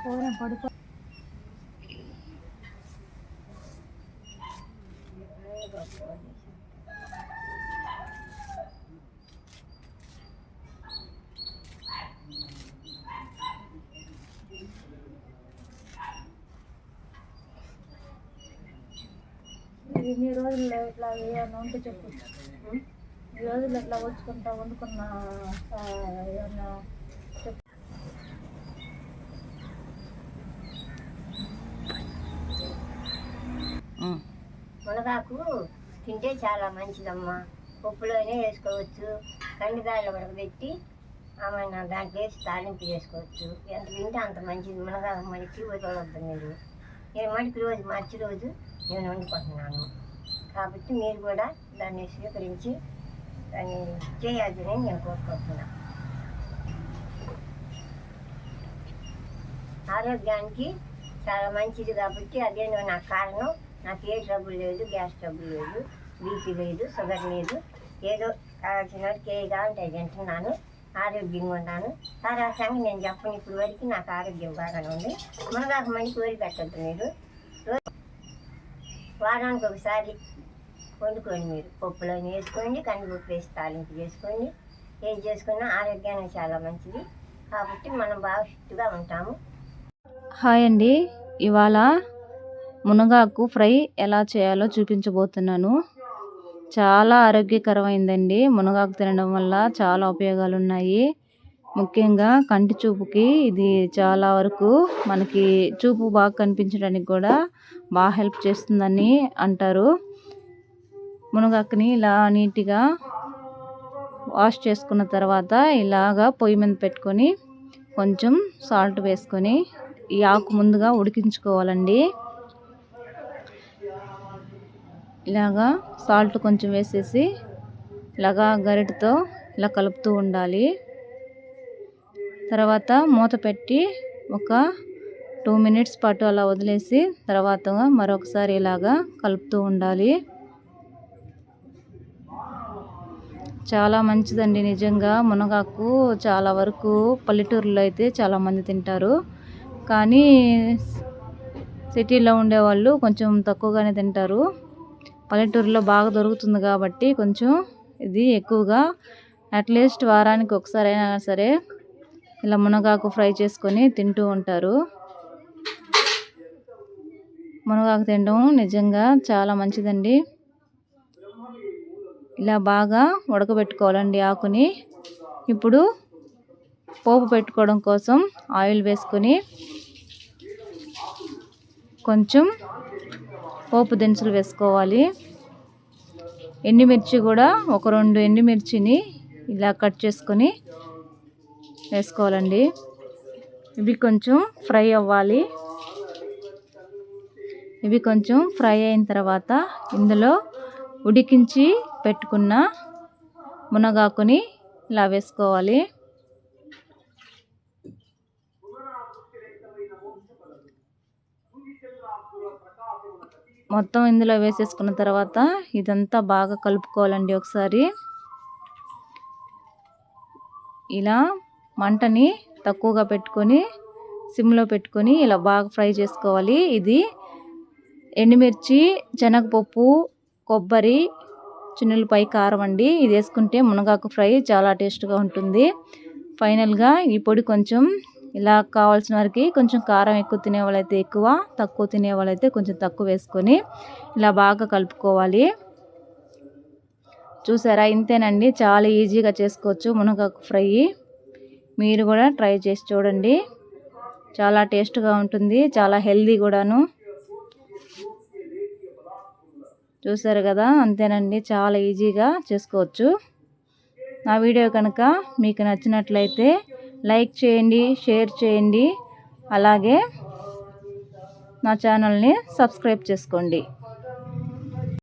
పడుకో. ఇన్ని రోజుల్లో ఇట్లా ఏమన్నా ఉంటే చెప్పు. ఈ రోజుల్లో ఇట్లా వచ్చుకుంటా వండుకున్న ఏమన్నా చెప్పు. మునగాకు తింటే చాలా మంచిదమ్మా. పప్పులోనే వేసుకోవచ్చు, కందికాయలు ఉడకబెట్టి ఆమె దాంట్లో వేసి తాలింపు చేసుకోవచ్చు. ఎంత తింటే అంత మంచిది. మునగాకు మడికి వదలొద్దు మీరు. నేను మడికి రోజు మార్చి రోజు నేను వండుకుంటున్నాను కాబట్టి మీరు కూడా దాన్ని స్వీకరించి దాన్ని చేయాలని నేను కోరుకుంటున్నాను. ఆరోగ్యానికి చాలా మంచిది కాబట్టి అదే నాకు కారణం. నాకు ఏ ట్రబుల్ లేదు, గ్యాస్ ట్రబుల్ లేదు, బీపీ లేదు, షుగర్ లేదు. ఏదో కావాల్సిన ఏ కావాలంటే తింటున్నాను, ఆరోగ్యంగా ఉన్నాను. తర్వాత నేను చెప్పను, ఇప్పుడు వరకు నాకు ఆరోగ్యం బాగానే ఉంది. మునగాకు మంచి కోరి పెట్టద్దు మీరు. వారానికి ఒకసారి వండుకోండి. మీరు పప్పులో వేసుకోండి, కందిపప్పు వేసి తాలింపు చేసుకోండి. ఏది చేసుకున్నా ఆరోగ్యానికి చాలా మంచిది కాబట్టి మనం బాగా ఫిట్గా ఉంటాము. హాయ్ అండి, ఇవాళ మునగాకు ఫ్రై ఎలా చేయాలో చూపించబోతున్నాను. చాలా ఆరోగ్యకరమైందండి. మునగాకు తినడం వల్ల చాలా ఉపయోగాలు ఉన్నాయి. ముఖ్యంగా కంటి చూపుకి ఇది చాలా వరకు మనకి చూపు బాగా కనిపించడానికి కూడా బాగా హెల్ప్ చేస్తుందని అంటారు. మునగాకుని ఇలా నీట్గా వాష్ చేసుకున్న తర్వాత ఇలాగా పొయ్యి మీద పెట్టుకొని కొంచెం సాల్ట్ వేసుకొని ఈ ఆకు ముందుగా ఉడికించుకోవాలండి. ఇలాగా సాల్ట్ కొంచెం వేసేసి ఇలాగా గరిటతో ఇలా కలుపుతూ ఉండాలి. తర్వాత మూత పెట్టి ఒక 2 minutes పాటు అలా వదిలేసి తర్వాత మరొకసారి ఇలాగా కలుపుతూ ఉండాలి. చాలా మంచిదండి నిజంగా. మునగాకు చాలా వరకు పల్లెటూరులో అయితే చాలామంది తింటారు, కానీ సిటీలో ఉండేవాళ్ళు కొంచెం తక్కువగానే తింటారు. పల్లెటూరులో బాగా దొరుకుతుంది కాబట్టి కొంచెం ఇది ఎక్కువగా అట్లీస్ట్ వారానికి ఒకసారి అయినా సరే ఇలా మునగాకు ఫ్రై చేసుకొని తింటూ ఉంటారు. మునగాకు తినడం నిజంగా చాలా మంచిదండి. ఇలా బాగా ఉడకబెట్టుకోవాలండి ఆకుని. ఇప్పుడు పోపు పెట్టుకోవడం కోసం ఆయిల్ వేసుకొని కొంచెం పోపు దినుసులు వేసుకోవాలి. ఎండుమిర్చి కూడా ఒక 2 ఎండుమిర్చిని ఇలా కట్ చేసుకొని వేసుకోవాలండి. ఇవి కొంచెం ఫ్రై అవ్వాలి. ఇవి కొంచెం ఫ్రై అయిన తర్వాత ఇందులో ఉడికించి పెట్టుకున్న మునగాకుని ఇలా వేసుకోవాలి. మొత్తం ఇందులో వేసేసుకున్న తర్వాత ఇదంతా బాగా కలుపుకోవాలండి ఒకసారి. ఇలా మంటని తక్కువగా పెట్టుకొని సిమ్లో పెట్టుకొని ఇలా బాగా ఫ్రై చేసుకోవాలి. ఇది ఎండుమిర్చి, శనగపప్పు, కొబ్బరి, చిన్నులపై కారం అండి. ఇది వేసుకుంటే మునగాకు ఫ్రై చాలా టేస్ట్గా ఉంటుంది. ఫైనల్గా ఈ పొడి కొంచెం ఇలా కావాల్సిన వారికి కొంచెం కారం ఎక్కువ తినే వాళ్ళైతే ఎక్కువ, తక్కువ తినే వాళ్ళైతే కొంచెం తక్కువ వేసుకొని ఇలా బాగా కలుపుకోవాలి. చూసారా, ఇంతేనండి. చాలా ఈజీగా చేసుకోవచ్చు మునగాకు ఫ్రై. మీరు కూడా ట్రై చేసి చూడండి. చాలా టేస్ట్గా ఉంటుంది, చాలా హెల్దీ కూడాను. చూసారు కదా, అంతేనండి. చాలా ఈజీగా చేసుకోవచ్చు. నా వీడియో కనుక మీకు నచ్చినట్లయితే లైక్ చేయండి, షేర్ చేయండి, అలాగే నా ఛానల్ని సబ్స్క్రైబ్ చేసుకోండి.